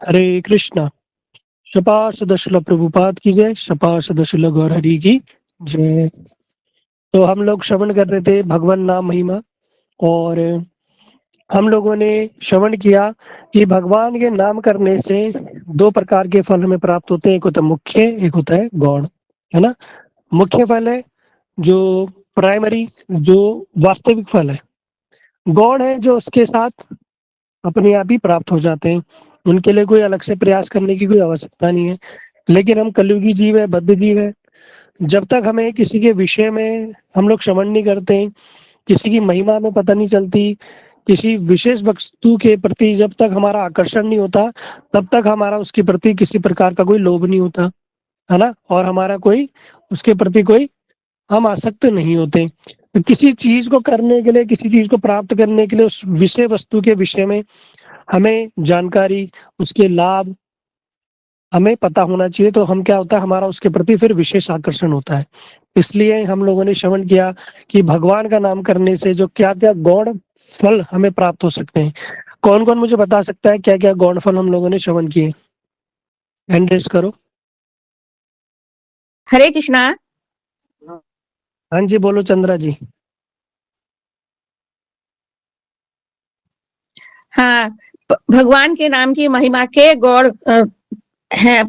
हरे कृष्णा। शपा सदशिल प्रभुपाद की जय, शपा सदशिल गौर हरि की जय। तो हम लोग श्रवण कर रहे थे भगवान नाम महिमा, और हम लोगों ने श्रवण किया कि भगवान के नाम करने से दो प्रकार के फल हमें प्राप्त होते हैं। एक होता है मुख्य, एक होता है गौण, है ना। मुख्य फल है जो प्राइमरी, जो वास्तविक फल है। गौण है जो उसके साथ अपने आप ही प्राप्त हो जाते हैं, उनके लिए कोई अलग से प्रयास करने की कोई आवश्यकता नहीं है। लेकिन हम कलयुगी जीव है, बद्ध जीव है। जब तक हमें किसी के विषय में हम लोग श्रवण नहीं करते, किसी की महिमा हमें पता नहीं चलती, किसी विशेष वस्तु के प्रति जब तक हमारा आकर्षण नहीं होता, तब तक हमारा उसके प्रति किसी प्रकार का कोई लोभ नहीं होता, है ना। और हमारा कोई उसके प्रति कोई हम आसक्त नहीं होते। तो किसी चीज को करने के लिए, किसी चीज को प्राप्त करने के लिए उस विषय वस्तु के विषय में हमें जानकारी, उसके लाभ हमें पता होना चाहिए। तो हम क्या होता है, हमारा उसके प्रति फिर विशेष आकर्षण होता है। इसलिए हम लोगों ने श्रवण किया कि भगवान का नाम करने से जो क्या क्या गौण फल हमें प्राप्त हो सकते हैं। कौन कौन मुझे बता सकता है क्या क्या गौण फल हम लोगों ने श्रवण किए? हैंड रेज करो। हरे कृष्णा। हाँ जी, बोलो चंद्रा जी। हाँ, भगवान के नाम की महिमा के गौड़ है।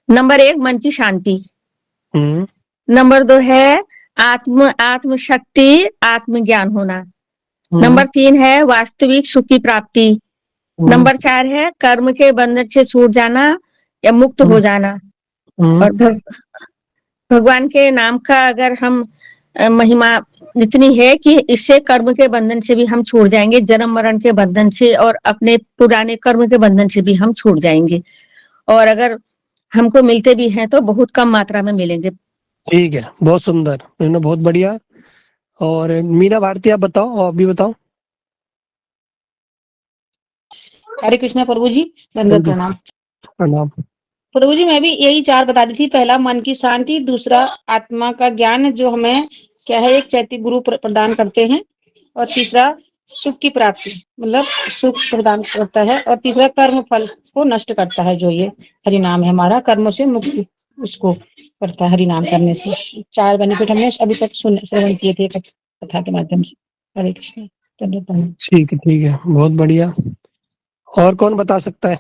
नंबर 1 मन की शांति। नंबर 2 है आत्म शक्ति, आत्मज्ञान होना। नंबर 3 है वास्तविक सुख की प्राप्ति। नंबर 4 है कर्म के बंधन से छूट जाना या मुक्त हो जाना। और भगवान के नाम का अगर हम महिमा जितनी है कि इससे कर्म के बंधन से भी हम छूट जाएंगे, जन्म मरण के बंधन से, और अपने पुराने कर्म के बंधन से भी हम छूट जाएंगे। और अगर हमको मिलते भी हैं तो बहुत कम मात्रा में मिलेंगे। ठीक है, बहुत सुंदर, बहुत बढ़िया। और मीना भारती, आप बताओ, और भी बताओ। हरे कृष्णा प्रभु जी, दंडवत प्रणाम। प्रणाम। प्रभु जी, मैं भी यही 4 बता दी थी। पहला मन की शांति, दूसरा आत्मा का ज्ञान जो हमें क्या है, एक चैत्य गुरु प्रदान करते हैं, और तीसरा सुख की प्राप्ति मतलब सुख प्रदान करता है, और तीसरा कर्म फल को नष्ट करता है। जो ये हरि नाम है हमारा, कर्मों से मुक्ति उसको करता है हरि नाम करने से। 4 बेनिफिट हमने अभी तक श्रवण किए थे कथा के माध्यम से। हरे कृष्ण। ठीक है, बहुत बढ़िया। और कौन बता सकता है?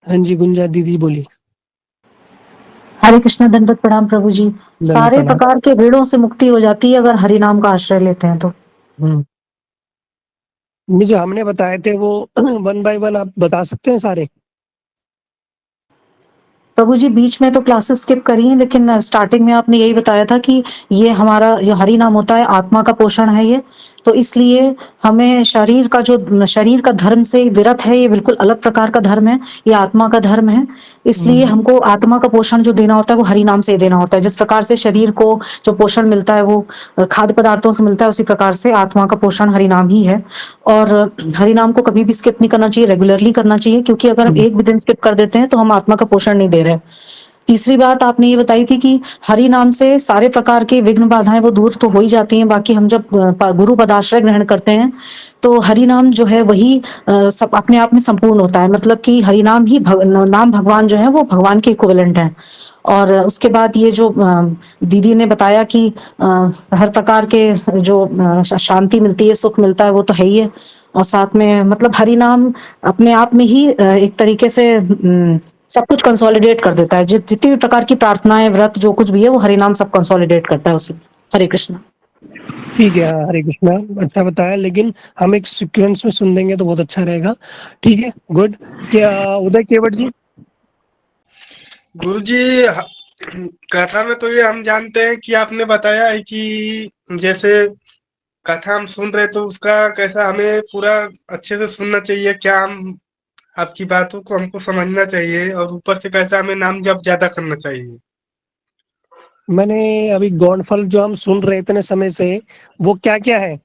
हाँ जी, गुंजा दीदी बोली। हरे कृष्णा, दंडवत प्रणाम प्रभु जी। सारे प्रकार के ऋणों से मुक्ति हो जाती है अगर हरि नाम का आश्रय लेते हैं तो। जो हमने बताए थे वो 1 बाय 1 आप बता सकते हैं सारे? प्रभु जी, बीच में तो क्लासेस स्किप करी हैं, लेकिन स्टार्टिंग में आपने यही बताया था कि ये हमारा जो हरि नाम होता है आत्मा का पोषण है ये, तो इसलिए हमें शरीर का धर्म से विरत है, ये बिल्कुल अलग प्रकार का धर्म है, ये आत्मा का धर्म है। इसलिए हमको आत्मा का पोषण जो देना होता है वो हरि नाम से देना होता है। जिस प्रकार से शरीर को जो पोषण मिलता है वो खाद्य पदार्थों से मिलता है, उसी प्रकार से आत्मा का पोषण हरि नाम ही है। और हरि नाम को कभी भी स्किप नहीं करना चाहिए, रेगुलरली करना चाहिए, क्योंकि अगर हम एक भी दिन स्किप कर देते हैं तो हम आत्मा का पोषण नहीं दे रहे। तीसरी बात आपने ये बताई थी कि हरि नाम से सारे प्रकार के विघ्न बाधाएं वो दूर तो हो ही जाती हैं। बाकी हम जब गुरु पदाश्रय ग्रहण करते हैं तो हरि नाम जो है वही सब अपने आप में संपूर्ण होता है। मतलब कि हरि नाम ही नाम भगवान जो है वो भगवान के इक्विवेलेंट है। और उसके बाद ये जो दीदी ने बताया कि हर प्रकार के जो शांति मिलती है, सुख मिलता है, वो तो है ही है। और साथ में मतलब हरि नाम अपने आप में ही एक तरीके से सब कुछ कंसोलिडेट कर देता है। जितनी भी प्रकार की प्रार्थनाएं, व्रत, जो कुछ भी है वो हरि नाम सब कंसोलिडेट करता है उसे। हरे कृष्णा। ठीक है, हरे कृष्णा, अच्छा बताया, लेकिन हम एक सीक्वेंस में सुन देंगे तो बहुत अच्छा रहेगा। ठीक है, गुड। क्या उदय केवट जी? गुरुजी, कथा में तो ये हम जानते हैं कि आपने बताया है कि जैसे कथा हम सुन रहे तो उसका कैसा हमें पूरा अच्छे से सुनना चाहिए, क्या हम आपकी बातों को हमको समझना चाहिए, और ऊपर से कैसा हमें नाम जप ज्यादा करना चाहिए। मैंने अभी गौण फल जो हम सुन रहे इतने समय से, वो क्या क्या है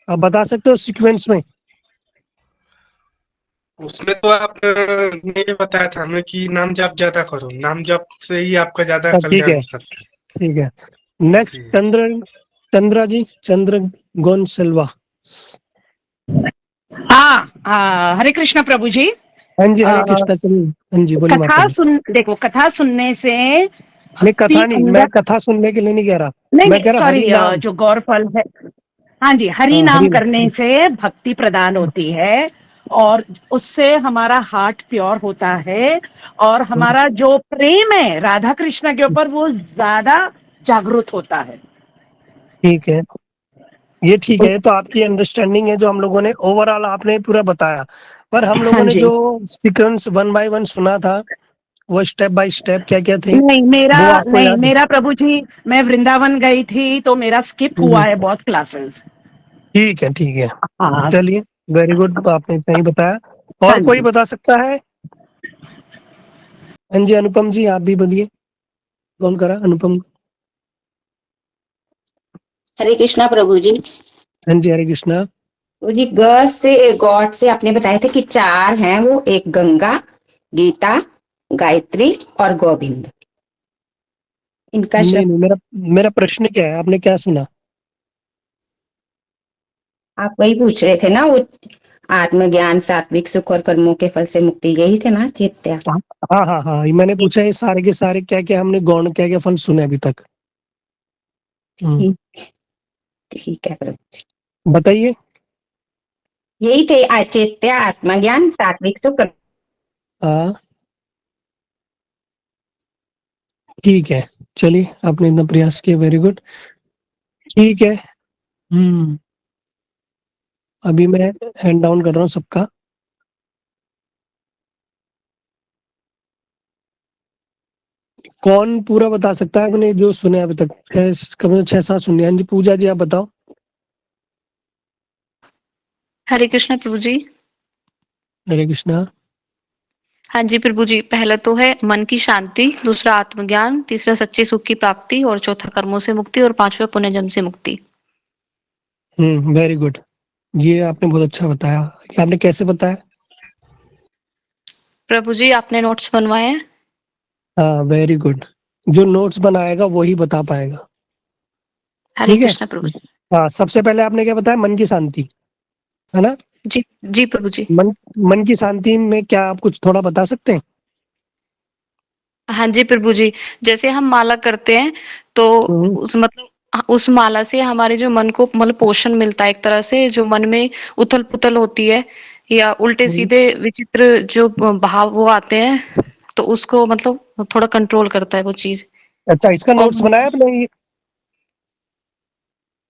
आप बता सकते हो सीक्वेंस में? उसमें तो आपने ये बताया था हमें कि नाम जप ज्यादा करो, नाम जप से ही आपका ज्यादा ठीक कल्याण है, हो सकता है। ठीक है। नेक्स्ट चंद्रा जी, चंद्र गौन सिल्वा। हरे कृष्णा प्रभु जी। हाँ जी, हरे अ, कृष्णा। चलिए, हाँ जी, बोलिए माता कथा जी। देखो, कथा सुनने से नहीं, भक्ति कथा नहीं, मैं अंदर, कथा सुनने के लिए नहीं कह रहा। नहीं मैं नहीं कह रहा सॉरी, हरि नाम। जो गौर फल है, हाँ जी, हरि हाँ, नाम हरि करने नाम। से भक्ति प्रदान होती है, और उससे हमारा हार्ट प्योर होता है, और हमारा जो प्रेम है राधा कृष्ण के ऊपर वो ज्यादा जागृत होता है। ठीक है, ये ठीक है। तो आपकी अंडरस्टैंडिंग है जो हम लोगों ने ओवरऑल आपने पूरा बताया, पर हम हाँ लोगों ने जी। जो सीक्वेंस 1 बाय 1 सुना था, वो स्टेप बाय स्टेप क्या क्या थे, नहीं मेरा, वो आपको नहीं याद है? मेरा प्रभु जी, मैं वृंदावन गई थी तो मेरा स्किप हुआ हम्म, है बहुत क्लासेस। ठीक है, ठीक है। हाँ। चलिए, वेरी गुड, आपने इतना ही बताया। हाँ और कोई जी। बता सकता है? हाँ जी, अनुपम जी, आप भी बोलिए। कौन करा? अनुपम। हरे कृष्णा प्रभु जी। हाँ जी, हरे कृष्णा। प्रभु जी, ग से गॉड से आपने बताए थे कि चार हैं वो, एक गंगा, गीता, गायत्री और गोविंद। इनका नहीं शब्द नहीं, मेरा मेरा प्रश्न क्या है, आपने क्या सुना? आप वही पूछ रहे थे ना, वो आत्मज्ञान, सात्विक सुख और कर्मों के फल से मुक्ति, यही थे ना चैत्या? हाँ हाँ हाँ, मैंने पूछा ये सारे के सारे क्या क्या हमने गौण क्या क्या फल सुने अभी तक। ठीक, ठीक है प्रभु। बताइए। यही थे, चैत्या, आत्मज्ञान, सात्विक सुख। हाँ, ठीक है। चलिए, आपने इतना प्रयास किया, वेरी गुड। ठीक है। अभी मैं हैंड डाउन कर रहा हूँ सबका। कौन पूरा बता सकता है आपने जो सुने अभी तक? कम से कम 6-7 सुन लिया। हाँ जी, पूजा जी, आप बताओ। हरे कृष्ण प्रभु जी। हरे कृष्णा। हाँ जी प्रभु जी, पहला तो है मन की शांति, दूसरा आत्मज्ञान, तीसरा सच्चे सुख की प्राप्ति और चौथा कर्मों से मुक्ति और पांचवा पुनर्जन्म से मुक्ति। Very good. ये आपने बहुत अच्छा बताया। ये आपने कैसे बताया? प्रभु जी, आपने नोट्स बनवाए हैं? हाँ, वेरी गुड। जो नोट्स बनाएगा वही बता पाएगा। हरे ठीक है। कृष्ण प्रभु जी। हाँ, सबसे पहले आपने क्या बताया? मन की शांति, है ना? जी, जी प्रभु जी। मन मन की शांति में क्या आप कुछ थोड़ा बता सकते हैं? हाँ जी प्रभु जी, जैसे हम माला करते हैं तो हम्म, उस मतलब उस माला से हमारे जो मन को मतलब पोषण मिलता है, एक तरह से जो मन में उथल-पुथल होती है या हम्म। उल्टे-सीधे विचित्र जो भाव वो आते हैं, तो उसको मतलब थोड़ा कंट्रोल करता है वो चीज़। अच्छा, इसका और नोट्स बनाया आपने ये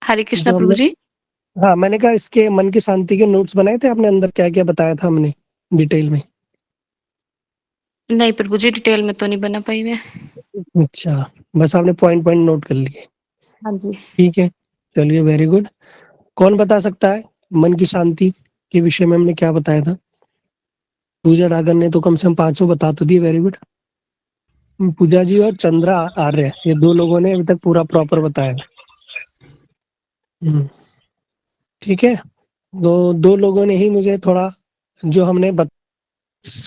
हरे कृष्ण जो प्रभु हमने? जी। हाँ, मैंने कहा इसके मन की शांति के नोट्स बनाए थे आपने? अंदर क्या क्या बताया था हमने डिटेल में? नहीं प्रभु जी, डिटेल में तो नहीं बना पाई मैं। अच्छा, बस आपने पॉइंट पॉइंट नोट कर लिए। हाँ जी। ठीक है, चलिए, वेरी गुड। कौन बता सकता है मन की शांति के विषय में हमने क्या बताया था? पूजा डागर ने तो कम से कम 500 बता तो दिए, वेरी गुड। पूजा जी और चंद्रा आर्य, ये दो लोगों ने अभी तक पूरा प्रॉपर बताया। हम्म, ठीक है। दो लोगों ने ही मुझे थोड़ा जो हमने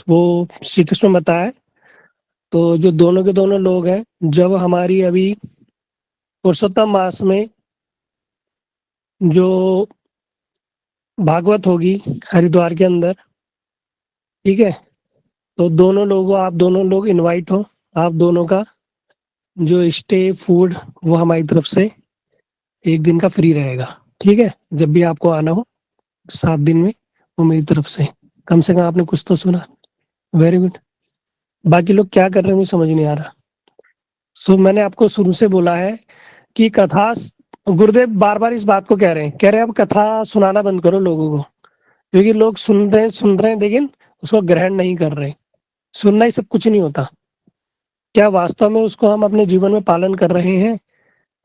वो श्री कृष्ण बताया। तो जो दोनों के दोनों लोग हैं, जब हमारी अभी पुरुषोत्तम मास में जो भागवत होगी हरिद्वार के अंदर, ठीक है, तो दोनों लोगों, आप दोनों लोग इनवाइट हो। आप दोनों का जो स्टे फूड वो हमारी तरफ से 1 दिन का फ्री रहेगा। ठीक है, जब भी आपको आना हो 7 दिन में, वो मेरी तरफ से कम आपने कुछ तो सुना। Very good. बाकी लोग क्या कर रहे हैं मुझे समझ नहीं आ रहा। सो मैंने आपको शुरू से बोला है कि कथा, गुरुदेव बार बार इस बात को कह रहे हैं अब कथा सुनाना बंद करो लोगों को, क्योंकि लोग सुन रहे हैं लेकिन उसको ग्रहण नहीं कर रहे। सुनना ही सब कुछ नहीं होता। क्या वास्तव में उसको हम अपने जीवन में पालन कर रहे हैं,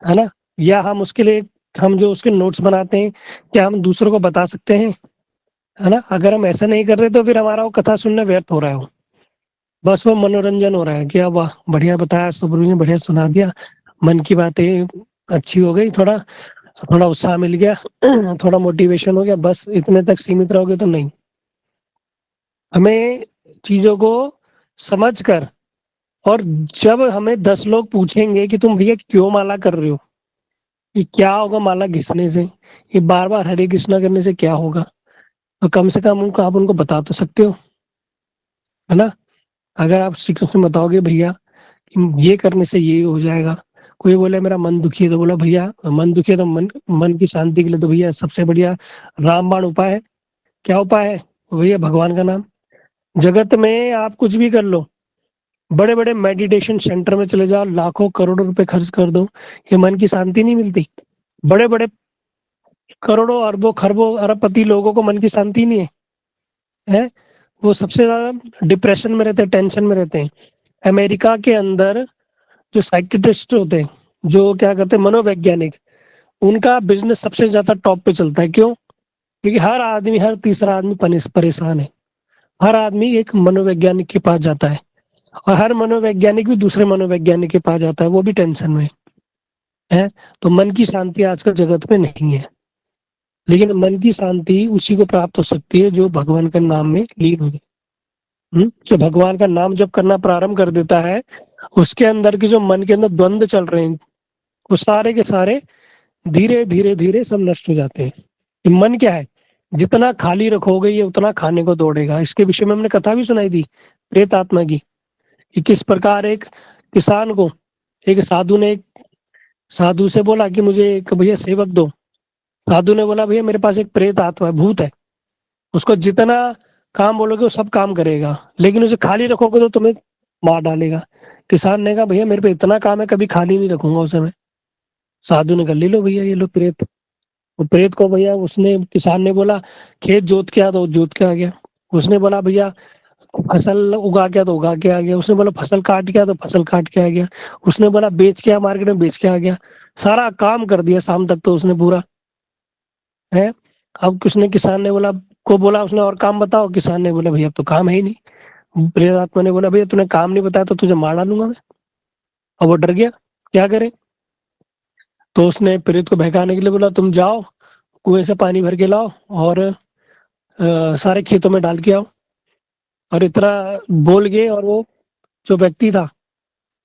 है ना? या हम उसके लिए, हम जो उसके नोट्स बनाते हैं, क्या हम दूसरों को बता सकते हैं, है ना? अगर हम ऐसा नहीं कर रहे तो फिर हमारा वो कथा सुनना व्यर्थ हो रहा है। वो बस वो मनोरंजन हो रहा है कि अब वाह बढ़िया बताया, सुब्रू ने बढ़िया सुना दिया, मन की बातें अच्छी हो गई, थोड़ा थोड़ा उत्साह मिल गया, थोड़ा मोटिवेशन हो गया, बस इतने तक सीमित रहोगे तो नहीं। हमें चीजों को समझ कर, और जब हमें 10 लोग पूछेंगे कि तुम भैया क्यों माला कर रहे हो, कि क्या होगा माला घिसने से, ये बार बार हरे कृष्णा करने से क्या होगा, तो कम से कम आप उनको बता तो सकते हो, है ना। अगर आप श्री कृष्ण बताओगे भैया ये करने से ये हो जाएगा, कोई बोले मेरा मन दुखी है तो बोला भैया मन दुखी है तो मन की शांति के लिए तो भैया सबसे बढ़िया रामबाण उपाय है। क्या उपाय है? भैया भगवान का नाम। जगत में आप कुछ भी कर लो, बड़े बड़े मेडिटेशन सेंटर में चले जाओ, लाखों करोड़ों रुपए खर्च कर दो, ये मन की शांति नहीं मिलती। बड़े बड़े करोड़ों अरबों खरबों अरबपति लोगों को मन की शांति नहीं है, वो सबसे ज्यादा डिप्रेशन में रहते हैं, टेंशन में रहते हैं। अमेरिका के अंदर जो साइकियाट्रिस्ट होते हैं, जो क्या कहते हैं मनोवैज्ञानिक, उनका बिजनेस सबसे ज्यादा टॉप पे चलता है। क्यों? क्योंकि हर तीसरा आदमी परेशान है। हर आदमी एक मनोवैज्ञानिक के पास जाता है और हर मनोवैज्ञानिक भी दूसरे मनोवैज्ञानिक के पास जाता है, वो भी टेंशन में है। तो मन की शांति आजकल जगत में नहीं है, लेकिन मन की शांति उसी को प्राप्त हो सकती है जो भगवान के नाम में लीन हो जाए। तो भगवान का नाम जब करना प्रारंभ कर देता है, उसके अंदर की जो मन के अंदर द्वंद्व चल रहे हैं, वो सारे के सारे धीरे धीरे धीरे सब नष्ट हो जाते हैं। ये मन क्या है? जितना खाली रखोगे ये उतना खाने को दौड़ेगा। इसके विषय में हमने कथा भी सुनाई थी प्रेत आत्मा की, कि किस प्रकार एक किसान को एक साधु ने एक साधु से बोला कि मुझे एक भैया सेवक दो। साधु ने बोला भैया मेरे पास एक प्रेत आत्मा है, भूत है, उसको जितना काम बोलोगे वो सब काम करेगा, लेकिन उसे खाली रखोगे तो तुम्हें मार डालेगा। किसान ने कहा भैया मेरे पे इतना काम है, कभी खाली नहीं रखूंगा उसे मैं। साधु ने कहा ले लो भैया ये लो प्रेत। वो प्रेत को भैया उसने किसान ने बोला खेत जोत के आ, तो जोत के आ गया। उसने बोला भैया फसल उगा के तो उगा के आ गया। उसने बोला फसल काट के तो फसल काट के आ गया। उसने बोला बेच के आ मार्केट में, बेच के आ गया। सारा काम कर दिया शाम तक तो उसने पूरा है। अब किसने किसान ने बोला उसने और काम बताओ। किसान ने बोला भैया अब तो काम है ही नहीं। प्रेत आत्मा ने बोला भैया तूने काम नहीं बताया तो तुझे मार डालूंगा मैं। अब वो डर गया, क्या करे। तो उसने प्रेत को बहकाने के लिए बोला तुम जाओ कुएं से पानी भर के लाओ और सारे खेतों में डाल के आओ। और इतना बोल गए और वो जो व्यक्ति था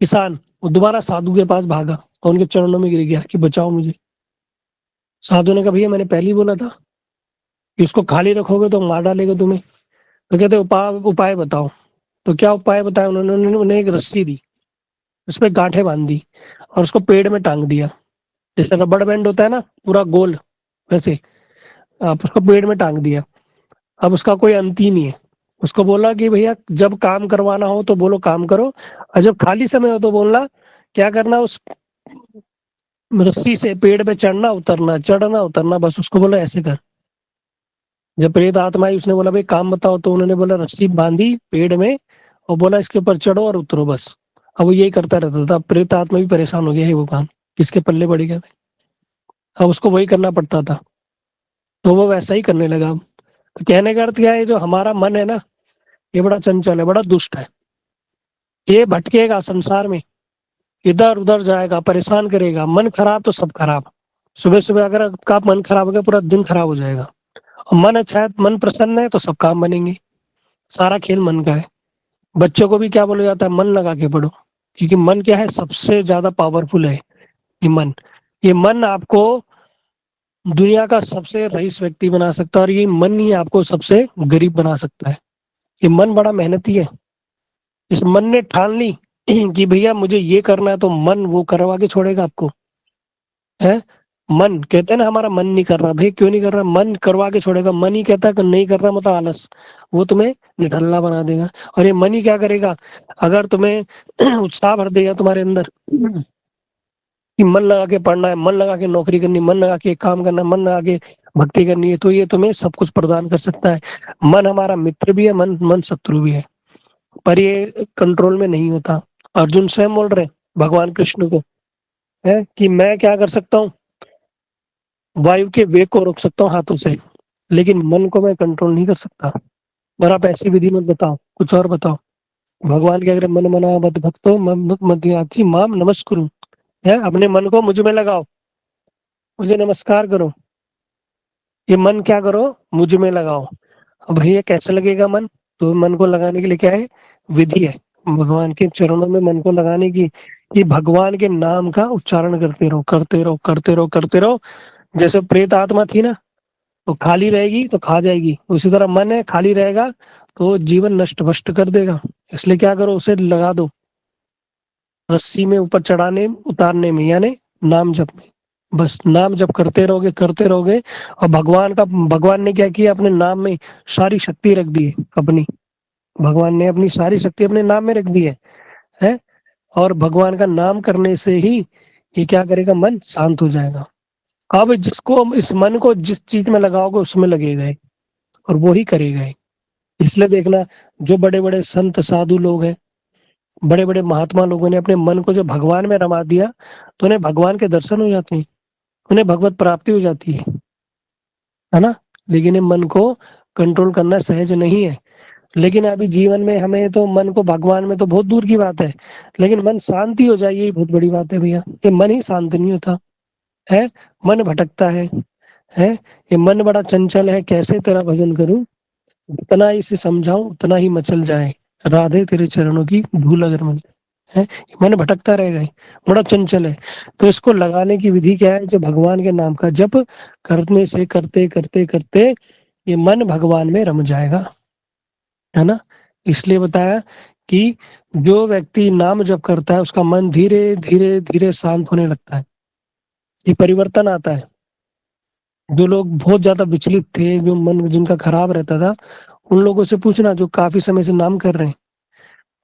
किसान, वो दोबारा साधु के पास भागा और उनके चरणों में गिर गया कि बचाओ मुझे। साधु ने कहा भैया मैंने पहले ही बोला था कि उसको खाली रखोगे तो मार डालेगा तुम्हें। तो कहते उपाय बताओ। तो क्या उपाय बताया उन्होंने? उन्हें एक रस्सी दी, उस पर गांठें बांध दी और उसको पेड़ में टांग दिया। जैसे रबड़ बैंड होता है ना पूरा गोल, वैसे आप उसको पेड़ में टांग दिया। अब उसका कोई अंत ही नहीं है। उसको बोला कि भैया जब काम करवाना हो तो बोलो काम करो, और जब खाली समय हो तो बोलना क्या करना। उस रस्सी से पेड़ पे चढ़ना उतरना, बस उसको बोला ऐसे कर। जब प्रेत आत्मा आई उसने बोला भाई काम बताओ, तो उन्होंने बोला रस्सी बांधी पेड़ में और बोला इसके ऊपर चढ़ो और उतरो बस। अब वो यही करता रहता था। प्रेत आत्मा भी परेशान हो गया है, वो काम किसके पल्ले पड़ गया। अब उसको वही करना पड़ता था, तो वो वैसा ही करने लगा। तो कहने का अर्थ क्या है, जो हमारा मन है ना ये बड़ा चंचल है, बड़ा दुष्ट है। ये भटकेगा संसार में, इधर उधर जाएगा, परेशान करेगा। मन खराब तो सब खराब। सुबह सुबह अगर आपका मन खराब हो गया पूरा दिन खराब हो जाएगा। और मन अच्छा है, मन प्रसन्न है तो सब काम बनेंगे। सारा खेल मन का है। बच्चों को भी क्या बोला जाता है, मन लगा के पढ़ो, क्योंकि मन क्या है सबसे ज्यादा पावरफुल है ये मन आपको दुनिया का सबसे रईस व्यक्ति बना सकता है और ये मन ही आपको सबसे गरीब बना सकता है। ये मन बड़ा मेहनती है। इस मन ने ठान ली कि भैया मुझे ये करना है, तो मन वो करवा के छोड़ेगा आपको, है। मन कहते हैं ना हमारा मन नहीं कर रहा, भाई क्यों नहीं कर रहा, मन करवा के छोड़ेगा। मन ही कहता है कि नहीं कर रहा मतलब आलस, वो तुम्हें निठल्ला बना देगा। और ये मन ही क्या करेगा, अगर तुम्हें उत्साह भर देगा तुम्हारे अंदर कि मन लगा के पढ़ना है, मन लगा के नौकरी करनी, मन लगा के काम करना, मन लगा के भक्ति करनी है, तो ये तुम्हें सब कुछ प्रदान कर सकता है। मन हमारा मित्र भी है, मन शत्रु भी है, पर ये कंट्रोल में नहीं होता। अर्जुन स्वयं बोल रहे भगवान कृष्ण को है कि मैं क्या कर सकता हूँ, वायु के वेग को रोक सकता हूँ हाथों से, लेकिन मन को मैं कंट्रोल नहीं कर सकता। और आप ऐसी विधि मत बताओ, कुछ और बताओ। भगवान के अगर मन मना मत भक्तो मध्याची माम नमस्कुरु, है अपने मन को मुझ में लगाओ, मुझे नमस्कार करो। ये मन क्या करो, मुझ में लगाओ। अब भैया कैसे लगेगा मन, तो मन को लगाने के लिए क्या है, विधि है भगवान के चरणों में मन को लगाने की, कि भगवान के नाम का उच्चारण करते रहो करते रहो करते रहो करते रहो। जैसे प्रेत आत्मा थी ना, तो खाली रहेगी तो खा जाएगी। उसी तरह मन है, खाली रहेगा तो जीवन नष्ट भ्रष्ट कर देगा। इसलिए क्या करो, उसे लगा दो रस्सी में ऊपर चढ़ाने उतारने में, यानी नाम जप में। बस नाम जप करते रहोगे। और भगवान ने क्या किया, अपने नाम में सारी शक्ति रख दी है अपनी। भगवान ने अपनी सारी शक्ति अपने नाम में रख दी है। और भगवान का नाम करने से ही ये क्या करेगा, मन शांत हो जाएगा। अब इस मन को जिस चीज में लगाओगे उसमें लगेगा ही, और वो ही करेगा ही। इसलिए देखना, जो बड़े बड़े संत साधु लोग हैं, बड़े बड़े महात्मा लोगों ने अपने मन को जब भगवान में रमा दिया तो उन्हें भगवान के दर्शन हो जाते हैं, उन्हें भगवत प्राप्ति हो जाती है ना। लेकिन ये मन को कंट्रोल करना सहज नहीं है। लेकिन अभी जीवन में हमें तो मन को भगवान में तो बहुत दूर की बात है, लेकिन मन शांति हो जाए यही बहुत बड़ी बात है भैया। ये मन ही शांत नहीं होता है, मन भटकता है। ये मन बड़ा चंचल है, कैसे तेरा भजन करूं, जितना इसे समझाऊं उतना ही मचल जाए, राधे तेरे चरणों की धूल अगर मिल है। मन भटकता रहेगा, बड़ा चंचल है। तो इसको लगाने की विधि क्या है, जो भगवान के नाम का जप करने से करते करते करते ये मन भगवान में रम जाएगा, है ना। इसलिए बताया कि जो व्यक्ति नाम जप करता है उसका मन धीरे धीरे धीरे शांत होने लगता है, ये परिवर्तन आता है। जो लोग बहुत ज्यादा विचलित थे, जो मन जिनका खराब रहता था, उन लोगों से पूछना जो काफी समय से नाम कर रहे हैं,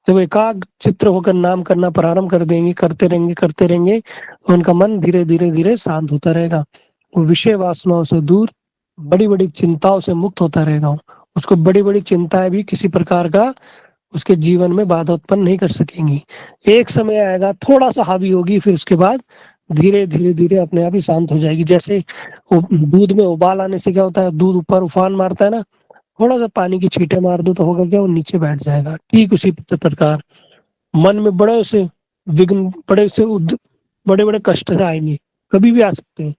जब एकाग्र चित्र होकर नाम करना प्रारंभ कर देंगे, करते रहेंगे तो उनका मन धीरे धीरे धीरे शांत होता रहेगा। वो विषय वासनाओं से दूर, बड़ी बड़ी चिंताओं से मुक्त होता रहेगा। उसको बड़ी बड़ी चिंताएं भी किसी प्रकार का उसके जीवन में बाधा उत्पन्न नहीं कर सकेंगी। एक समय आएगा, थोड़ा सा हावी होगी, फिर उसके बाद धीरे धीरे धीरे अपने आप ही शांत हो जाएगी। जैसे दूध में उबाल आने से क्या होता है, दूध ऊपर उफान मारता है ना, थोड़ा सा पानी की छींटे मार दो तो होगा क्या, वो नीचे बैठ जाएगा। ठीक उसी प्रकार मन में बड़े से विघ्न, बड़े बड़े कष्ट आएंगे, कभी भी आ सकते हैं,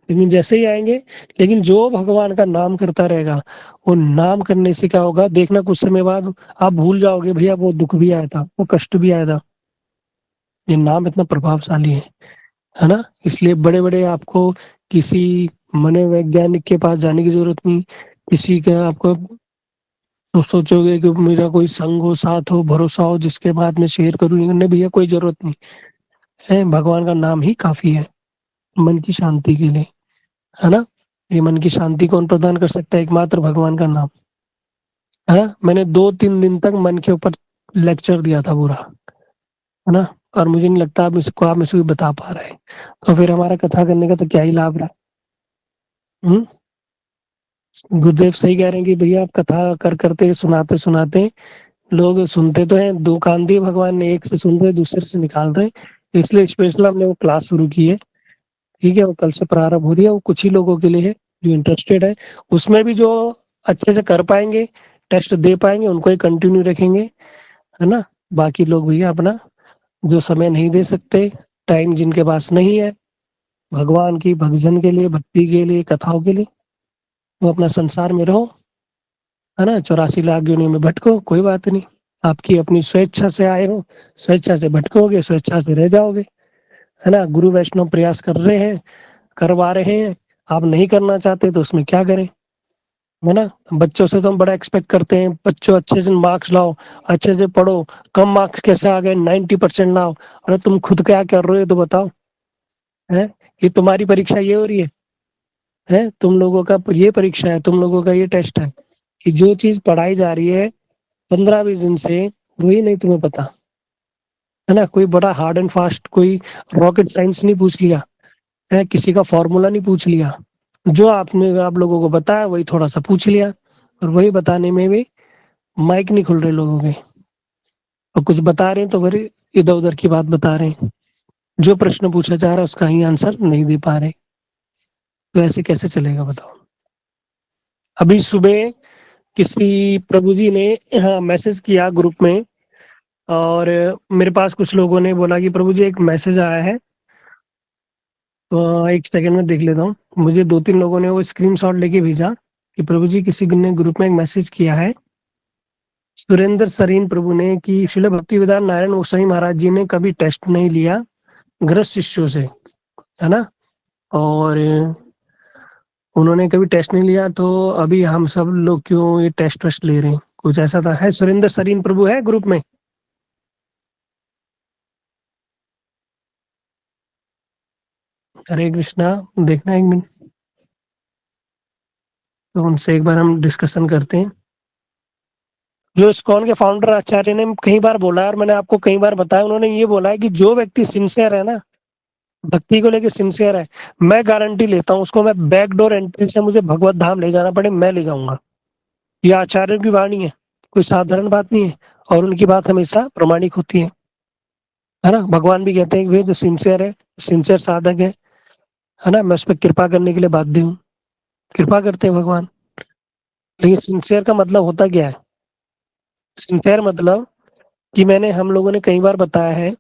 लेकिन जैसे ही आएंगे, लेकिन जो भगवान का नाम करता रहेगा, वो नाम करने से क्या होगा, देखना कुछ समय बाद आप भूल जाओगे भैया वो दुख भी आया था, वो कष्ट भी आया था। ये नाम इतना प्रभावशाली है ना। इसलिए बड़े बड़े आपको किसी मनोवैज्ञानिक के पास जाने की जरूरत नहीं, किसी का आपको तो सोचोगे कि मेरा कोई संग हो, साथ हो, भरोसा हो जिसके बाद मैं शेयर करूँ, नहीं भैया कोई जरूरत नहीं है। भगवान का नाम ही काफी है मन की शांति के लिए, है ना। ये मन की शांति कौन प्रदान कर सकता है, एकमात्र भगवान का नाम है। मैंने 2-3 दिन तक मन के ऊपर लेक्चर दिया था पूरा, है ना। और मुझे नहीं लगता आप में से कोई बता पा रहे हैं, तो फिर हमारा कथा करने का तो क्या ही लाभ रहा। गुरुदेव सही कह रहे हैं कि भैया आप कथा करते सुनाते सुनाते लोग सुनते तो हैं, दो कान दिए भगवान ने, एक से सुन रहे दूसरे से निकाल रहे, इसलिए स्पेशल हमने वो क्लास शुरू की है। ठीक है, वो कल से प्रारंभ हो रही है, वो कुछ ही लोगों के लिए है जो इंटरेस्टेड है। उसमें भी जो अच्छे से कर पाएंगे, टेस्ट दे पाएंगे, उनको ही कंटिन्यू रखेंगे, है ना। बाकी लोग भैया अपना जो समय नहीं दे सकते, टाइम जिनके पास नहीं है भगवान की भक्तजन के लिए, भक्ति के लिए, कथाओं के लिए, वो अपना संसार में रहो, है ना। 84 लाख योनियों में भटको, कोई बात नहीं। आपकी अपनी स्वेच्छा से आए हो, स्वेच्छा से भटकोगे, स्वेच्छा से रह जाओगे, है ना। गुरु वैष्णव प्रयास कर रहे हैं, करवा रहे हैं, आप नहीं करना चाहते तो उसमें क्या करें, है ना। बच्चों से तो हम बड़ा एक्सपेक्ट करते हैं, बच्चों अच्छे से मार्क्स लाओ, अच्छे से पढ़ो। कम मार्क्स कैसे आ गए, 90% लाओ। अरे तुम खुद क्या कर रहे हो तो बताओ, है। ये तुम्हारी परीक्षा ये हो रही है, तुम लोगों का ये परीक्षा है, तुम लोगों का ये टेस्ट है कि जो चीज पढ़ाई जा रही है 15-20 दिन से, वही नहीं तुम्हें पता, है ना। कोई बड़ा हार्ड एंड फास्ट कोई रॉकेट साइंस नहीं पूछ लिया है, किसी का फॉर्मूला नहीं पूछ लिया, जो आप लोगों को बताया वही थोड़ा सा पूछ लिया, और वही बताने में भी माइक नहीं खुल रहे लोगों के, और कुछ बता रहे हैं तो फिर इधर उधर की बात बता रहे हैं, जो प्रश्न पूछा जा रहा है उसका ही आंसर नहीं दे पा रहे। तो ऐसे कैसे चलेगा बताओ। अभी सुबह किसी प्रभु जी ने मैसेज किया ग्रुप में, और मेरे पास कुछ लोगों ने बोला कि प्रभु जी एक मैसेज आया है, तो एक सेकंड में देख लेता हूँ। मुझे 2-3 लोगों ने वो स्क्रीनशॉट लेके भेजा कि प्रभु जी किसी ने ग्रुप में एक मैसेज किया है, सुरेंद्र सरीन प्रभु ने, कि श्रील भक्तिवेदांत नारायण गोस्वामी महाराज जी ने कभी टेस्ट नहीं लिया गृहस्थ शिष्यों से, है ना। और उन्होंने कभी टेस्ट नहीं लिया, तो अभी हम सब लोग क्यों ये टेस्ट ले रहे हैं? कुछ ऐसा था। है सुरेंद्र सरीन प्रभु है ग्रुप में? हरे कृष्णा, देखना एक मिनट, तो उनसे एक बार हम डिस्कशन करते हैं। जो इस्कॉन के फाउंडर आचार्य ने कई बार बोला है, और मैंने आपको कई बार बताया, उन्होंने ये बोला है कि जो व्यक्ति सिंसियर है ना, भक्ति को लेके सिंसियर है, मैं गारंटी लेता हूँ उसको, मैं बैकडोर एंट्री से मुझे भगवत धाम ले जाना पड़े, मैं ले जाऊंगा। ये आचार्य की वाणी है, कोई साधारण बात नहीं है, और उनकी बात हमेशा प्रमाणिक होती है ना। भगवान भी कहते हैं कि वे जो सिंसियर है, सिंसियर साधक है ना, मैं उस पर कृपा करने के लिए बाध्य हूँ। कृपा करते हैं भगवान। लेकिन सिंसियर का मतलब होता क्या है? सिंसियर मतलब कि हम लोगों ने कई बार बताया है,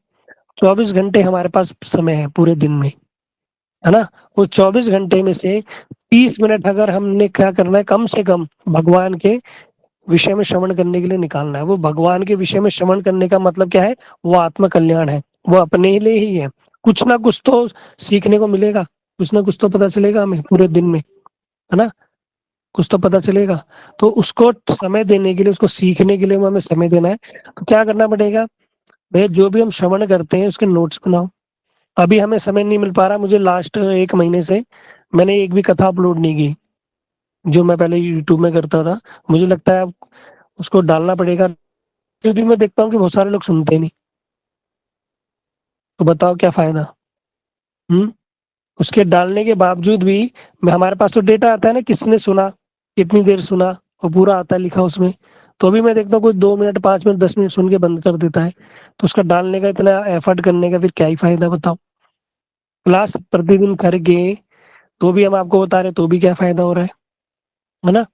24 घंटे हमारे पास समय है पूरे दिन में, है ना। वो 24 घंटे में से 30 मिनट अगर हमने क्या करना है, कम से कम भगवान के विषय में श्रवण करने के लिए निकालना है। वो भगवान के विषय में श्रवण करने का मतलब क्या है? वो आत्म कल्याण है, वो अपने लिए ही है। कुछ ना कुछ तो सीखने को मिलेगा, कुछ ना कुछ तो पता चलेगा हमें पूरे दिन में, है ना। कुछ तो पता चलेगा, तो उसको समय देने के लिए, उसको सीखने के लिए हमें समय देना है। तो क्या करना पड़ेगा भैया? जो भी हम श्रवण करते हैं उसके नोट्स बनाओ। अभी हमें समय नहीं मिल पा रहा, मुझे लास्ट 1 महीने से मैंने एक भी कथा अपलोड नहीं की, जो मैं पहले यूट्यूब में करता था। मुझे लगता है अब उसको डालना पड़ेगा, क्योंकि मैं देखता हूँ कि बहुत सारे लोग सुनते नहीं। तो बताओ क्या फायदा? उसके डालने के बावजूद भी हमारे पास तो डेटा आता है ना, किसने सुना, कितनी देर सुना, और पूरा आता है लिखा उसमें। तो भी मैं देखता हूँ कोई 2 मिनट, 5 मिनट, 10 मिनट सुन के बंद कर देता है। तो उसका डालने का, इतना एफर्ट करने का फिर क्या ही फायदा? बताओ। क्लास प्रतिदिन करके तो भी हम आपको बता रहे, तो भी क्या फायदा हो रहा है ना।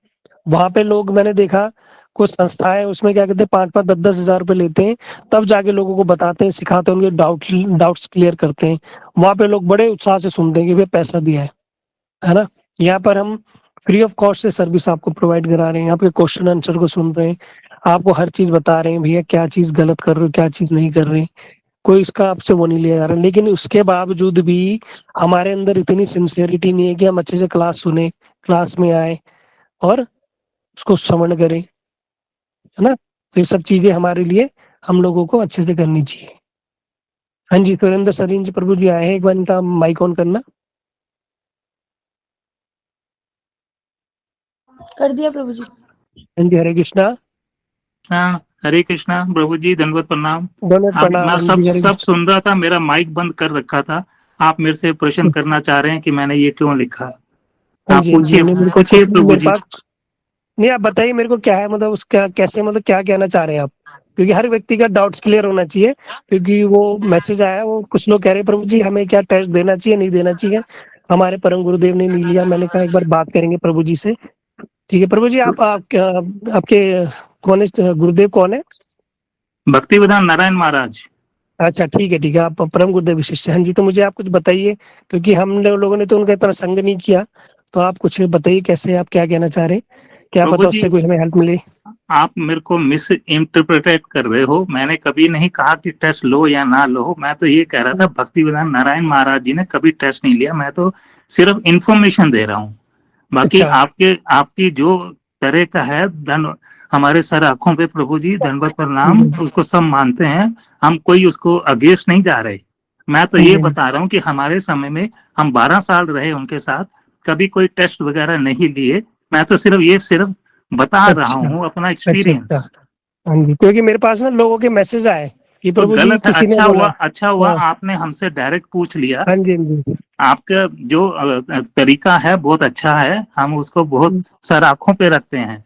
वहां पे लोग, मैंने देखा कुछ संस्थाएं उसमें क्या कहते हैं, 5-5, 10-10 हजार रुपए लेते हैं, तब जाके लोगों को बताते हैं, सिखाते हैं, उनके डाउट्स क्लियर करते हैं। वहां पे लोग बड़े उत्साह से सुनते हैं कि भाई पैसा दिया है ना। यहाँ पर हम फ्री ऑफ कॉस्ट से सर्विस आपको प्रोवाइड करा रहे हैं, आपके क्वेश्चन आंसर को सुन रहे हैं, आपको हर चीज बता रहे हैं, भैया क्या चीज गलत कर रहे हो, क्या चीज नहीं कर रहे, कोई इसका आपसे वो नहीं लिया जा रहा। लेकिन उसके बावजूद भी हमारे अंदर इतनी सिंसियरिटी नहीं है कि हम अच्छे से क्लास सुने, क्लास में आए और उसको श्रवण करें, है ना। तो ये सब चीजें हमारे लिए, हम लोगों को अच्छे से करनी चाहिए। हाँ जी, सुरेंद्र सरीन जी प्रभु जी आए हैं, एक बार इनका माइक ऑन करना। कर दिया प्रभु जी। हाँ जी, हरे कृष्णा। हाँ, हरे कृष्णा प्रभु जी, दंडवत प्रणाम। प्रणाम। मैं सब सुन रहा था, मेरा माइक बंद कर रखा था। आप मेरे से प्रश्न करना चाह रहे हैं कि मैंने ये क्यों लिखा? आप पूछिए प्रभु जी। नहीं, आप बताइए मेरे को क्या है, मतलब उसका कैसे, मतलब क्या कहना चाह रहे हैं आप? क्योंकि हर व्यक्ति का डाउट्स क्लियर होना चाहिए, क्योंकि वो मैसेज आया, वो कुछ लोग कह रहे हैं प्रभु जी हमें क्या टेस्ट देना चाहिए, नहीं देना चाहिए, हमारे परम गुरुदेव ने नहीं लिया। मैंने कहा एक बार बात करेंगे प्रभु जी से। ठीक है प्रभु जी, आपके कौन है गुरुदेव, कौन है? भक्तिवेदांत नारायण महाराज। अच्छा ठीक है, आप परम गुरुदेव विशिष्ट। हाँ जी, तो मुझे आप कुछ बताइए, क्योंकि हम लोगों ने तो उनका इतना संग नहीं किया, तो आप कुछ बताइए कैसे, आप क्या कहना चाह रहे हैं, क्या पता उससे कोई हमें हेल्प मिले। आप मेरे को मिस इंटरप्रेट कर रहे हो। मैंने कभी नहीं कहा कि टेस्ट लो या ना लो। मैं तो ये कह रहा था भक्तिवेदांत नारायण महाराज जी ने कभी टेस्ट नहीं लिया, मैं तो सिर्फ इंफॉर्मेशन दे रहा हूँ। बाकी आपकी जो तरह का है, हमारे सर आंखों पे प्रभु जी दंडवत प्रणाम, उसको सब मानते हैं, हम कोई उसको अगेंस्ट नहीं जा रहे। मैं तो ये बता रहा हूँ कि हमारे समय में हम 12 साल रहे उनके साथ, कभी कोई टेस्ट वगैरह नहीं लिए। मैं तो सिर्फ बता रहा हूँ अपना एक्सपीरियंस। हाँ जी, क्योंकि मेरे पास ना लोगों के मैसेज आए कि प्रभु जी किसी ने बोला। अच्छा हुआ आपने हमसे डायरेक्ट पूछ लिया। हाँ जी, आपका जो तरीका है बहुत अच्छा है, हम उसको बहुत सर आंखों पे रखते हैं।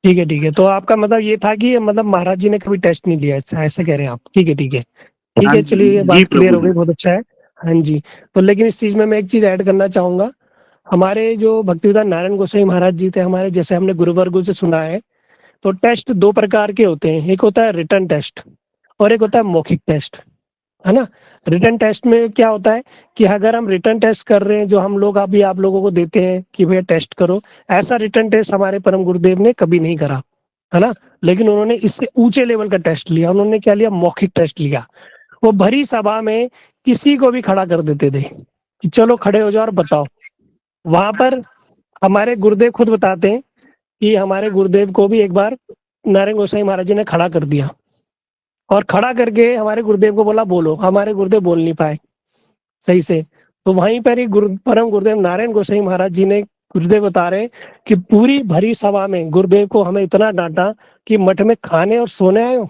ठीक है, तो आपका मतलब ये था कि मतलब महाराज जी ने कभी टेस्ट नहीं लिया, ऐसा कह रहे हैं आप? ठीक है, चलिए ये बात क्लियर हो गई, बहुत अच्छा है। हाँ जी, तो लेकिन इस चीज में मैं एक चीज ऐड करना चाहूंगा। हमारे जो भक्तिवेदांत नारायण गोसाई महाराज जी थे हमारे, जैसे हमने गुरुवर्गों से सुना है, तो टेस्ट 2 प्रकार के होते हैं, एक होता है रिटन टेस्ट और एक होता है मौखिक टेस्ट, है ना। रिटन टेस्ट में क्या होता है कि अगर हम रिटन टेस्ट कर रहे हैं, जो हम लोग अभी आप लोगों को देते हैं कि भैया टेस्ट करो, ऐसा रिटन टेस्ट हमारे परम गुरुदेव ने कभी नहीं करा, है ना। लेकिन उन्होंने इससे ऊंचे लेवल का टेस्ट लिया। उन्होंने क्या लिया? मौखिक टेस्ट लिया। वो भरी सभा में किसी को भी खड़ा कर देते थे कि चलो खड़े हो जाओ और बताओ, वहां पर हमारे गुरुदेव खुद बताते हैं कि हमारे गुरुदेव को भी एक बार नारायण गोसाई महाराज जी ने खड़ा कर दिया और खड़ा करके हमारे गुरुदेव को बोला बोलो, हमारे गुरुदेव बोल नहीं पाए सही से। तो वहीं पर ही परम गुरुदेव नारायण गोसाई महाराज जी ने, गुरुदेव बता रहे कि पूरी भरी सभा में गुरुदेव को हमें इतना डांटा कि मठ में खाने और सोने आए हो,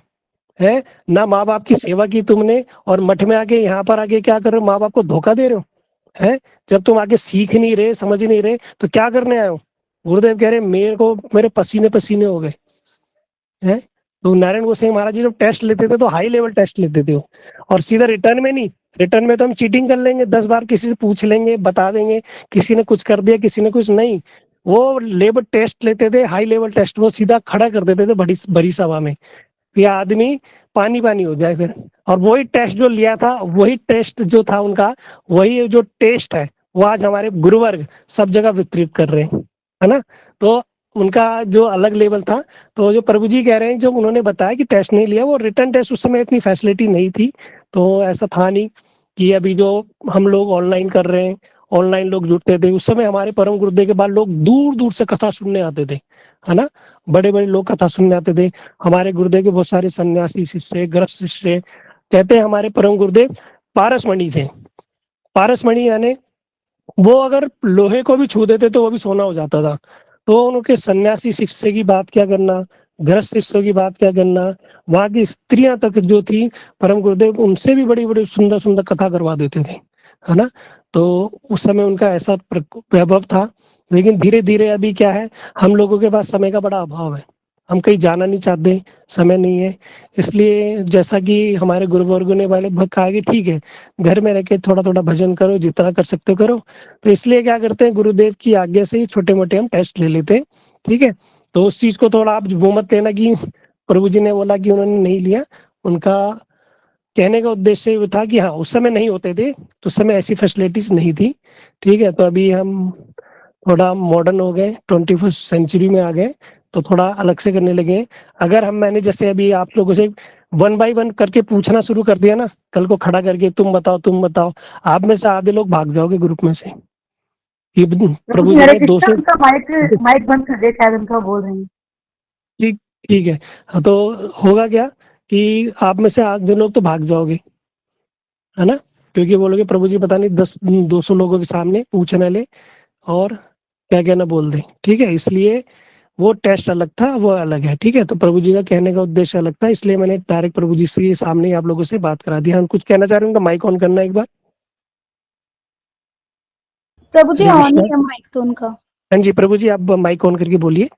है ना, माँ बाप की सेवा की तुमने और मठ में आके यहाँ पर आके क्या कर रहे हो, माँ बाप को धोखा दे रहे हो, है जब तुम आगे सीख नहीं रहे, समझ नहीं रहे तो क्या करने आए हो। गुरुदेव कह रहे मेरे को मेरे पसीने पसीने हो गए हैं। तो नारायण गोसाई महाराज जी जब टेस्ट लेते थे तो हाई लेवल टेस्ट लेते थे और सीधा रिटर्न में नहीं, रिटर्न में तो हम चीटिंग कर लेंगे, 10 बार किसी से पूछ लेंगे, बता देंगे किसी ने कुछ कर दिया किसी ने कुछ नहीं, वो लेवल टेस्ट लेते थे, हाई लेवल टेस्ट, वो सीधा खड़ा कर देते थे बड़ी बड़ी सभा में, ये आदमी पानी पानी हो जाए फिर। और वही टेस्ट जो लिया था, वही टेस्ट जो था उनका, वही जो टेस्ट है वो आज हमारे गुरुवर्ग सब जगह वितरित कर रहे हैं, है ना। तो उनका जो अलग लेवल था, तो जो प्रभु जी कह रहे हैं, जो उन्होंने बताया कि टेस्ट नहीं लिया, वो रिटर्न टेस्ट उस समय इतनी फैसिलिटी नहीं थी, तो ऐसा था नहीं कि अभी जो हम लोग ऑनलाइन कर रहे हैं, ऑनलाइन लोग जुड़ते थे, उस समय हमारे परम गुरुदेव के बाद लोग दूर दूर से कथा सुनने आते थे, है ना, बड़े बड़े लोग कथा सुनने आते थे। हमारे गुरुदेव के बहुत सारे सन्यासी शिष्य, गृहस्थ शिष्य, कहते हैं हमारे परम गुरुदेव पारसमणि थे। पारसमणि यानी वो अगर लोहे को भी छू देते तो वो भी सोना हो जाता था। तो उनके सन्यासी शिष्य की बात क्या करना, गृहस्थ शिष्यों की बात क्या करना, वहां की स्त्रियां तक जो थी, परम गुरुदेव उनसे भी बड़ी बड़ी सुंदर सुंदर कथा करवा देते थे, है ना। तो उस समय उनका ऐसा वैभव था। लेकिन धीरे धीरे अभी क्या है, हम लोगों के पास समय का बड़ा अभाव है, हम कहीं जाना नहीं चाहते, समय नहीं है, इसलिए जैसा कि हमारे गुरुवर्गों ने वाले कहा कि ठीक है घर में रह के थोड़ा थोड़ा भजन करो, जितना कर सकते हो करो। तो इसलिए क्या करते हैं, गुरुदेव की आज्ञा से ही छोटे मोटे हम टेस्ट ले लेते हैं, ठीक है। तो उस चीज को थोड़ा आप वो मत लेना कि प्रभु जी ने बोला कि उन्होंने नहीं लिया, उनका कहने का उद्देश्य ये था कि हाँ उस समय नहीं होते थे, तो उस समय ऐसी फैसिलिटीज नहीं थी, ठीक है। तो अभी हम थोड़ा मॉडर्न हो गए, 21st सेंचुरी में आ गए, तो थोड़ा अलग से करने लगे। अगर मैंने जैसे अभी आप लोगों से 1 बाय 1 करके पूछना शुरू कर दिया ना, कल को खड़ा करके तुम बताओ, आप में से आधे लोग भाग जाओगे ग्रुप में से। ये प्रभु जी ने 200 माइक बंद कर दे, शायद उनका बोल रहे हैं। ठीक है। हाँ, तो होगा क्या कि आप में से आधे लोग तो भाग जाओगे, है ना, क्योंकि बोलोगे प्रभु जी पता नहीं 200 लोगों के सामने पूछने ले और क्या क्या ना बोल दे, ठीक है। इसलिए वो टेस्ट अलग था, वो अलग है, ठीक है। तो प्रभु जी का कहने का उद्देश्य अलग था, इसलिए मैंने डायरेक्ट प्रभु जी से सामने ही आप लोगों से बात करा दी। हम कुछ कहना चाह रहे हैं, उनका माइक ऑन करना एक बार। प्रभु जी हरे ऑन कृष्णा। ही है माइक तो उनका। हाँ जी प्रभु जी, आप माइक ऑन करके बोलिए,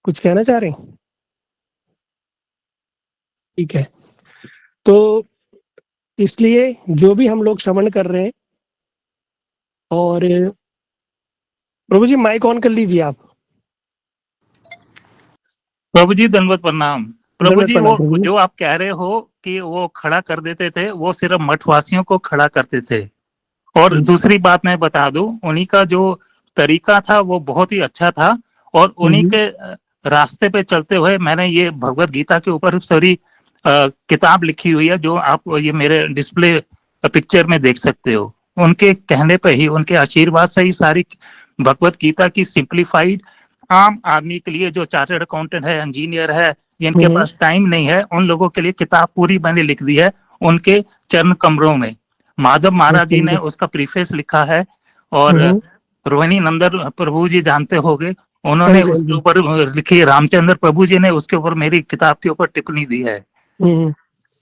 कुछ कहना चाह रहे हैं, ठीक है। तो इसलिए जो भी हम लोग श्रवण कर रहे हैं, और प्रभु जी माइक ऑन कर लीजिए आप। प्रभु जी दंडवत प्रणाम। प्रभु जी प्रणाम प्रभु वो जी। जो आप कह रहे हो कि वो खड़ा कर देते थे, वो सिर्फ मठवासियों को खड़ा करते थे। और दूसरी बात मैं बता दूं, उन्हीं का जो तरीका था वो बहुत ही अच्छा था, और उन्हीं के रास्ते पे चलते हुए मैंने ये भगवत गीता के ऊपर सारी किताब लिखी हुई है, जो आप ये मेरे डिस्प्ले पिक्चर में देख सकते हो। उनके कहने पे ही, उनके आशीर्वाद से ही सारी भगवत गीता की सिंप्लीफाइड आम आदमी के लिए, जो चार्टर्ड अकाउंटेंट है, इंजीनियर है, जिनके पास टाइम नहीं है, उन लोगों के लिए किताब पूरी मैंने लिख दी है उनके चरण कमरों में। माधव महाराज जी ने उसका प्रीफेस लिखा है, और रोहिणी नंदन प्रभु जी जानते होंगे, उन्होंने उसके ऊपर लिखी, रामचंद्र प्रभु जी ने उसके ऊपर मेरी किताब के ऊपर टिप्पणी दी है।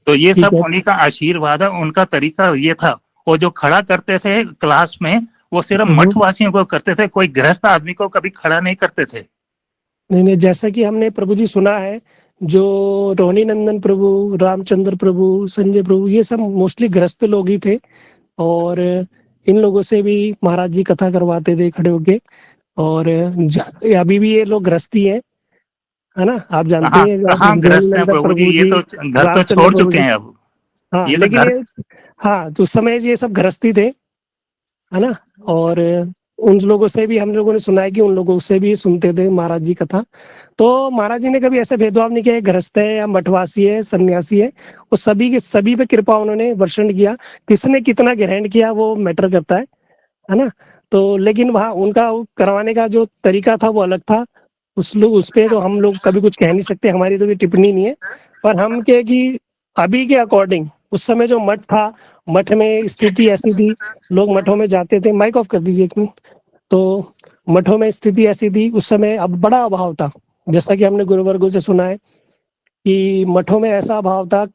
तो ये सब उन्हीं का आशीर्वाद है, उनका तरीका ये था। वो जो खड़ा करते थे क्लास में, वो सिर्फ मठवासियों को करते थे, कोई गृहस्थ आदमी को कभी खड़ा नहीं करते थे। नहीं, जैसा कि हमने प्रभु जी सुना है, जो रोहिणी नंदन प्रभु, रामचंद्र प्रभु, संजय प्रभु, ये सब मोस्टली गृहस्थ लोग ही थे, और इन लोगों से भी महाराज जी कथा करवाते थे खड़े होके। और अभी भी ये लोग गृहस्थी है ना, आप जानते हैं। हाँ गृहस्थ हैं प्रभु जी, ये तो घर तो छोड़ चुके हैं अब। हाँ ये लेकिन तो ये हाँ तो उस समय ये सब गृहस्थी थे, है ना। और उन लोगों से भी हम लोगों ने सुना है कि उन लोगों से भी सुनते थे महाराज जी कथा। तो महाराज जी ने कभी ऐसे भेदभाव नहीं किया, गृहस्थ है या मठवासी है सन्यासी है, वो सभी के सभी पे कृपा उन्होंने वर्षण किया। किसने कितना ग्रहण किया वो मैटर करता है ना। तो लेकिन वहाँ उनका करवाने का जो तरीका था वो अलग था। उस पे तो हम लोग कभी कुछ कह नहीं सकते, हमारी तो कोई टिप्पणी नहीं है। पर हम क्या कि अभी के अकॉर्डिंग उस समय जो मठ था, मठ में स्थिति ऐसी थी, लोग मठों में जाते थे। माइक ऑफ कर दीजिए एक मिनट। तो मठों में स्थिति ऐसी थी उस समय, अब बड़ा अभाव था। जैसा कि हमने गुरुवर्गों से सुना है कि मठों में ऐसा अभाव था,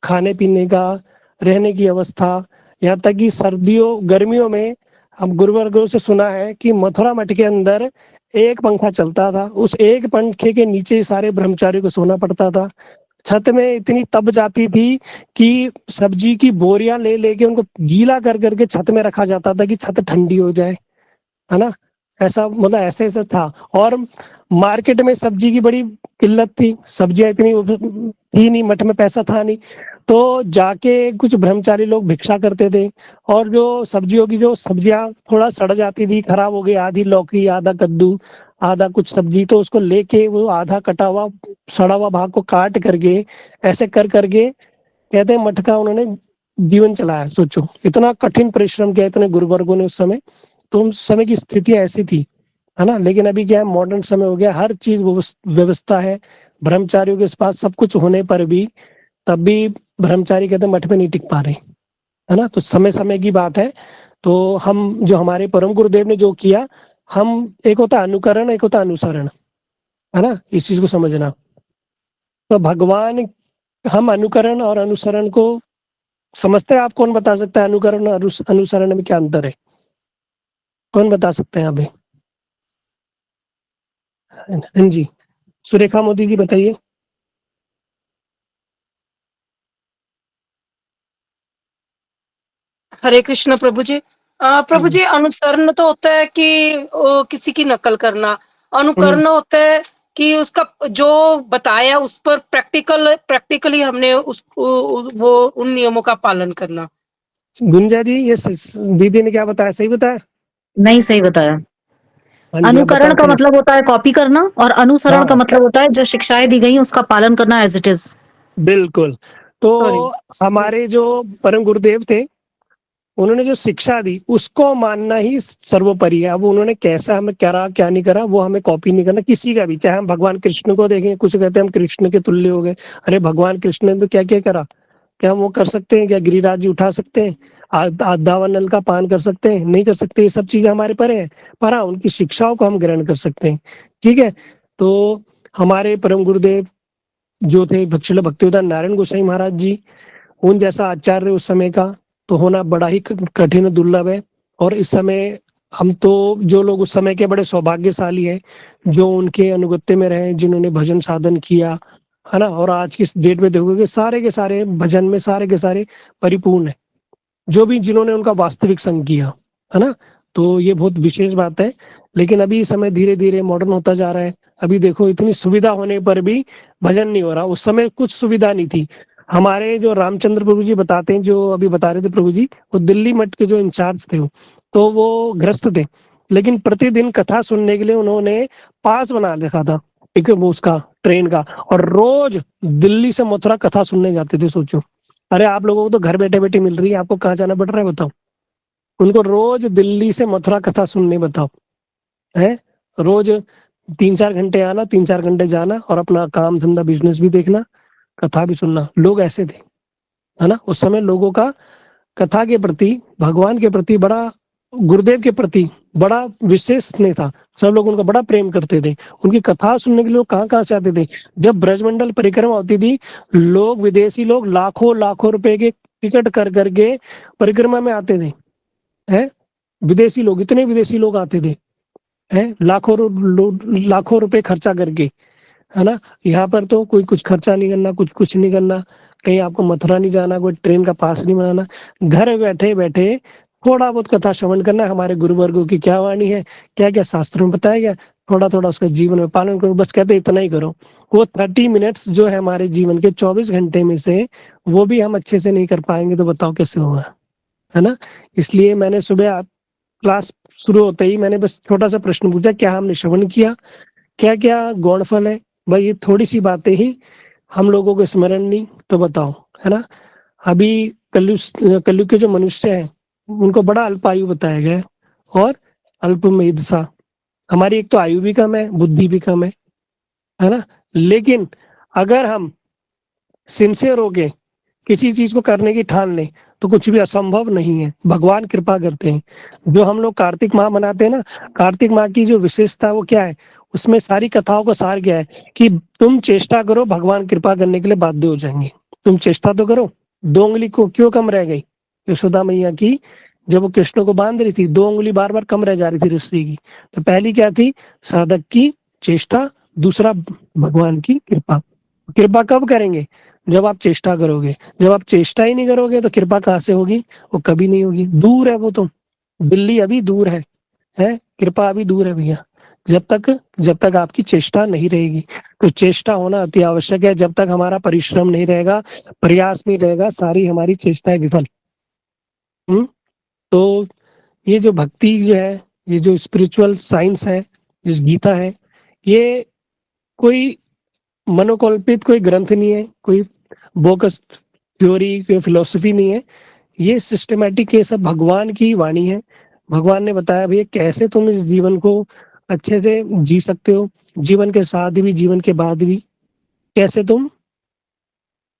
खाने पीने का, रहने की अवस्था, यहाँ तक कि सर्दियों गर्मियों में हम गुरुवर्गों से सुना है कि मथुरा मठ के अंदर एक पंखा चलता था, उस एक पंखे के नीचे सारे ब्रह्मचारियों को सोना पड़ता था। छत में इतनी तप जाती थी कि सब्जी की बोरियां ले लेके उनको गीला कर करके छत में रखा जाता था कि छत ठंडी हो जाए, है ना। ऐसा मतलब ऐसे ऐसा था। और मार्केट में सब्जी की बड़ी किल्लत थी, सब्जियां इतनी थी नहीं, मठ में पैसा था नहीं, तो जाके कुछ ब्रह्मचारी लोग भिक्षा करते थे। और जो सब्जियों की जो सब्जियां थोड़ा सड़ जाती थी, खराब हो गई, आधी लौकी, आधा कद्दू, आधा कुछ सब्जी, तो उसको लेके वो आधा कटा हुआ सड़ा हुआ भाग को काट करके ऐसे कर करके कहते हैं मठ का उन्होंने जीवन चलाया। सोचो इतना कठिन परिश्रम किया इतने गुरुवर्गों ने उस समय। तो उस समय की स्थितियां ऐसी थी, है ना। लेकिन अभी क्या है, मॉडर्न समय हो गया, हर चीज व्यवस्था है, ब्रह्मचारियों के पास सब कुछ होने पर भी तब भी ब्रह्मचारी कहते हैं मठ में नहीं टिक पा रहे, है ना। तो समय समय की बात है। तो हम जो हमारे परम गुरुदेव ने जो किया, हम एक होता अनुकरण, एक होता अनुसरण, है ना, इस चीज को समझना। तो भगवान, हम अनुकरण और अनुसरण को समझते हैं। आप कौन बता सकता है अनुकरण और अनुसरण में क्या अंतर है? कौन बता सकते हैं अभी? हाँ जी, सुरेखा मोदी जी बताइए। हरे कृष्ण प्रभु जी। प्रभु जी, अनुसरण तो होता है कि किसी की नकल करना, अनुकरण होता है कि उसका जो बताया उस पर प्रैक्टिकली हमने वो उन नियमों का पालन करना। गुंजा जी, ये दीदी ने क्या बताया, सही बताया? नहीं, सही बताया। हाँ जी, आप अनुकरण बताओ का सही। मतलब होता है कॉपी करना और अनुसरण का हाँ मतलब होता है जो शिक्षाएं दी गई उसका पालन करना एज इट इज। बिल्कुल। तो सॉरी। हमारे जो परम गुरुदेव थे, उन्होंने जो शिक्षा दी उसको मानना ही सर्वोपरि है। अब उन्होंने कैसा हमें करा क्या नहीं करा वो हमें कॉपी नहीं करना किसी का भी। चाहे हम भगवान कृष्ण को देखें, कुछ कहते हैं हम कृष्ण के तुल्य हो गए। अरे भगवान कृष्ण ने तो क्या क्या करा, क्या हम वो कर सकते हैं? क्या गिरिराज जी उठा सकते हैं? दावानल का पान कर सकते हैं? नहीं कर सकते। ये सब चीजें हमारे परे हैं, पर हाँ उनकी शिक्षाओं को हम ग्रहण कर सकते हैं। ठीक है। तो हमारे परम गुरुदेव जो थे श्रील भक्तिवेदांत नारायण गोसाई महाराज जी, उन जैसा आचार्य उस समय का तो होना बड़ा ही कठिन दुर्लभ है। और इस समय हम तो जो लोग उस समय के बड़े सौभाग्यशाली हैं, जो उनके अनुगत्य में रहे, जिन्होंने भजन साधन किया, है ना। और आज की डेट में देखोगे सारे के सारे भजन में सारे के सारे परिपूर्ण है, जो भी जिन्होंने उनका वास्तविक संग किया, है ना। तो ये बहुत विशेष बात है। लेकिन अभी समय धीरे धीरे मॉडर्न होता जा रहा है। अभी देखो इतनी सुविधा होने पर भी भजन नहीं हो रहा। उस समय कुछ सुविधा नहीं थी। हमारे जो रामचंद्र प्रभु जी बताते हैं, जो अभी बता रहे थे प्रभु जी, वो दिल्ली मठ के जो इंचार्ज थे तो वो ग्रस्त थे, लेकिन प्रतिदिन कथा सुनने के लिए उन्होंने पास बना रखा था, ठीक है, वो उसका ट्रेन का। और रोज दिल्ली से मथुरा कथा सुनने जाते थे। सोचो, अरे आप लोगों को तो घर बैठे बैठे मिल रही है, आपको कहाँ जाना पड़ रहा है बताओ। उनको रोज दिल्ली से मथुरा कथा सुनने, बताओ, है रोज 3-4 घंटे आना, 3-4 घंटे जाना, और अपना काम धंधा बिजनेस भी देखना, कथा भी सुनना। लोग ऐसे थे, है ना। उस समय लोगों का कथा के प्रति, भगवान के प्रति, बड़ा गुरुदेव के प्रति बड़ा विशेष स्नेह था। सब लोग उनका बड़ा प्रेम करते थे। उनकी कथा सुनने के लिए कहाँ कहाँ से आते थे। जब ब्रजमंडल परिक्रमा होती थी, लोग, विदेशी लोग लाखों लाखों रुपए के टिकट कर करके परिक्रमा में आते थे, है। विदेशी लोग, इतने विदेशी लोग आते थे, है, लाखों रुपए खर्चा करके, है ना। यहाँ पर तो कोई कुछ खर्चा नहीं करना, कुछ नहीं करना, कहीं आपको मथुरा नहीं जाना, कोई ट्रेन का पास नहीं बनाना, घर बैठे बैठे थोड़ा बहुत कथा श्रवण करना। हमारे गुरुवर्गों की क्या वाणी है, क्या क्या शास्त्रों में बताया गया, थोड़ा थोड़ा उसका जीवन में पालन करो, बस कहते इतना ही करो। वो 30 मिनट्स जो है हमारे जीवन के 24 घंटे में से, वो भी हम अच्छे से नहीं कर पाएंगे तो बताओ कैसे होगा, है ना। इसलिए मैंने सुबह क्लास शुरू होते ही मैंने बस छोटा सा प्रश्न पूछा, क्या हमने श्रवण किया, क्या क्या गौण फल है? भाई ये थोड़ी सी बातें ही हम लोगों को स्मरण नहीं, तो बताओ, है ना। अभी कलयुग के जो मनुष्य हैं उनको बड़ा अल्पायु बताया गया है और अल्प मेधसा। हमारी एक तो आयु भी कम है, बुद्धि भी कम है ना। लेकिन अगर हम सिंसियर हो गए, किसी चीज को करने की ठान लें, तो कुछ भी असंभव नहीं है, भगवान कृपा करते हैं। जो हम लोग कार्तिक माह मनाते हैं ना, कार्तिक माह की जो विशेषता है वो क्या है, उसमें सारी कथाओं का सार क्या है कि तुम चेष्टा करो, भगवान कृपा करने के लिए बाध्य हो जाएंगे। तुम चेष्टा तो करो। 2 उंगली को क्यों कम रह गई यशोदा मैया की, जब वो कृष्ण को बांध रही थी 2 उंगली बार बार कम रह जा रही थी रस्सी की। तो पहली क्या थी, साधक की चेष्टा, दूसरा भगवान की कृपा। कृपा कब करेंगे, जब आप चेष्टा करोगे। जब आप चेष्टा ही नहीं करोगे तो कृपा कहाँ से होगी, वो कभी नहीं होगी। दूर है वो तो, बिल्ली अभी दूर है कृपा अभी दूर है भैया। जब तक आपकी चेष्टा नहीं रहेगी। तो चेष्टा होना अति आवश्यक है। जब तक हमारा परिश्रम नहीं रहेगा, प्रयास नहीं रहेगा, सारी हमारी चेष्टाएं विफल। तो ये जो भक्ति जो है, ये जो स्पिरिचुअल साइंस है, जो गीता है, ये कोई मनोकल्पित कोई ग्रंथ नहीं है, कोई बोगस थ्योरी, कोई फिलोसफी नहीं है। ये सिस्टमेटिक, ये सब भगवान की वाणी है। भगवान ने बताया भैया कैसे तुम इस जीवन को अच्छे से जी सकते हो, जीवन के साथ भी, जीवन के बाद भी कैसे तुम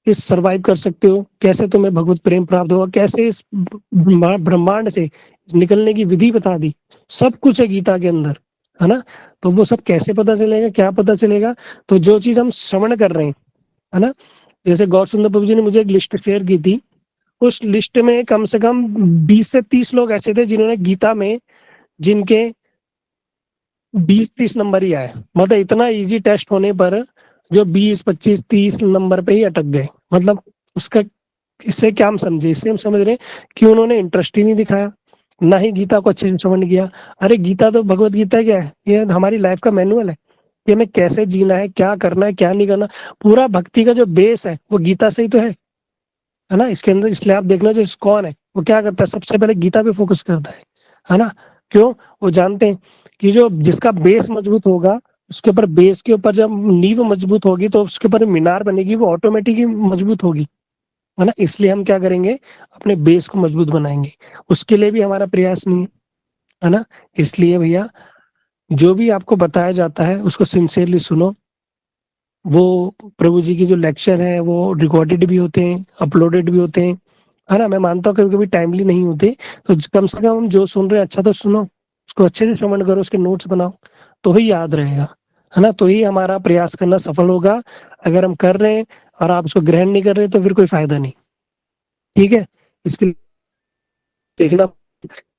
इस सरवाइव कर सकते हो, कैसे तुम्हें भगवत प्रेम प्राप्त होगा, कैसे इस ब्रह्मांड से निकलने की विधि बता दी। सब कुछ है गीता के अंदर, है ना। तो वो सब कैसे पता चलेगा, क्या पता चलेगा, तो जो चीज हम श्रवण कर रहे हैं, है ना। जैसे गौर सुंदर प्रभु जी ने मुझे एक लिस्ट शेयर की थी, उस लिस्ट में कम से कम 20 से 30 लोग ऐसे थे जिन्होंने गीता में, जिनके 20-30 नंबर ही आए। मतलब इतना इजी टेस्ट होने पर जो 20-25-30 नंबर पे ही अटक गए। मतलब उसका, इससे क्या हम समझे, इससे हम समझ रहे हैं कि उन्होंने इंटरेस्ट ही नहीं दिखाया, ना ही गीता को अच्छे से समझ किया। अरे गीता तो, भगवत गीता क्या है, ये हमारी लाइफ का मैनुअल है कि हमें कैसे जीना है, क्या करना है, क्या नहीं करना। पूरा भक्ति का जो बेस है वो गीता से ही तो है ना। इसके अंदर, इसलिए आप देखना, जो कौन है वो क्या करता है, सबसे पहले गीता पे फोकस करता है ना। क्यों, वो जानते हैं कि जो जिसका बेस मजबूत होगा, उसके ऊपर, बेस के ऊपर जब नींव मजबूत होगी तो उसके ऊपर मीनार बनेगी, वो ऑटोमेटिकली मजबूत होगी, है ना। इसलिए हम क्या करेंगे, अपने बेस को मजबूत बनाएंगे। उसके लिए भी हमारा प्रयास नहीं है ना। इसलिए भैया जो भी आपको बताया जाता है उसको सिंसियरली सुनो। वो प्रभु जी की जो लेक्चर है वो रिकॉर्डेड भी होते हैं, अपलोडेड भी होते हैं, है ना। मैं मानता हूँ कभी कभी टाइमली नहीं होते, तो कम से कम हम जो सुन रहे हैं अच्छा तो सुनो, उसको अच्छे से श्रवण करो, उसके नोट्स बनाओ, तो ही याद रहेगा, है ना। तो ही हमारा प्रयास करना सफल होगा। अगर हम कर रहे हैं और आप उसको ग्रहण नहीं कर रहे तो फिर कोई फायदा नहीं, ठीक है। इसके लिए देखना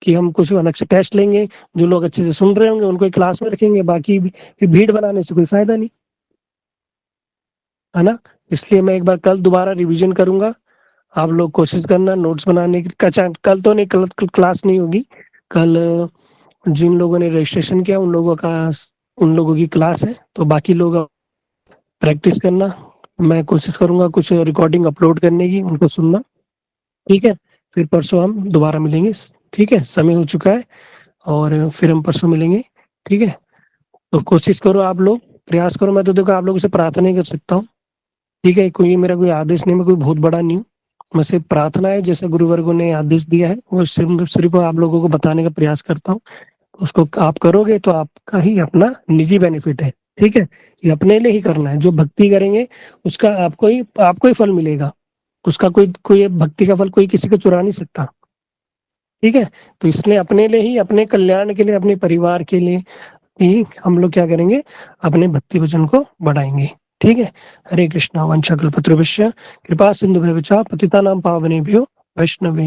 कि हम कुछ अलग से टेस्ट लेंगे, जो लोग अच्छे से सुन रहे होंगे उनको एक क्लास में रखेंगे, बाकी फिर भीड़ बनाने से कोई फायदा नहीं, है ना। इसलिए मैं एक बार कल दोबारा रिवीजन करूंगा, आप लोग कोशिश करना नोट्स बनाने की। कल तो नहीं, कल क्लास नहीं होगी। कल जिन लोगों ने रजिस्ट्रेशन किया उन लोगों की क्लास है, तो बाकी लोग प्रैक्टिस करना। मैं कोशिश करूंगा कुछ रिकॉर्डिंग अपलोड करने की, उनको सुनना, ठीक है। फिर परसों हम दोबारा मिलेंगे, ठीक है। समय हो चुका है और फिर हम परसों मिलेंगे, ठीक है। तो कोशिश करो, आप लोग प्रयास करो। मैं तो देखो आप लोगों से प्रार्थना ही कर सकता हूँ, ठीक है। मेरा कोई आदेश नहीं, मैं कोई बहुत बड़ा नहीं हूँ, मैं सिर्फ प्रार्थना है, जैसे गुरुवर्गों ने आदेश दिया है वो सिर्फ आप लोगों को बताने का प्रयास करता हूँ। उसको आप करोगे तो आपका ही अपना निजी बेनिफिट है, ठीक है। ये अपने लिए ही करना है। जो भक्ति करेंगे उसका आपको ही फल मिलेगा। उसका कोई भक्ति का फल कोई किसी को चुरा नहीं सकता, ठीक है। तो इसलिए अपने लिए ही, अपने कल्याण के लिए, अपने परिवार के लिए ही हम लोग क्या करेंगे, अपने भक्ति वचन को बढ़ाएंगे, ठीक है। हरे कृष्णा वंशकल्पतरुभ्यश्च कृपा सिंधुभ्यश्च पतितानां पावनेभ्यो वैष्णवेभ्यो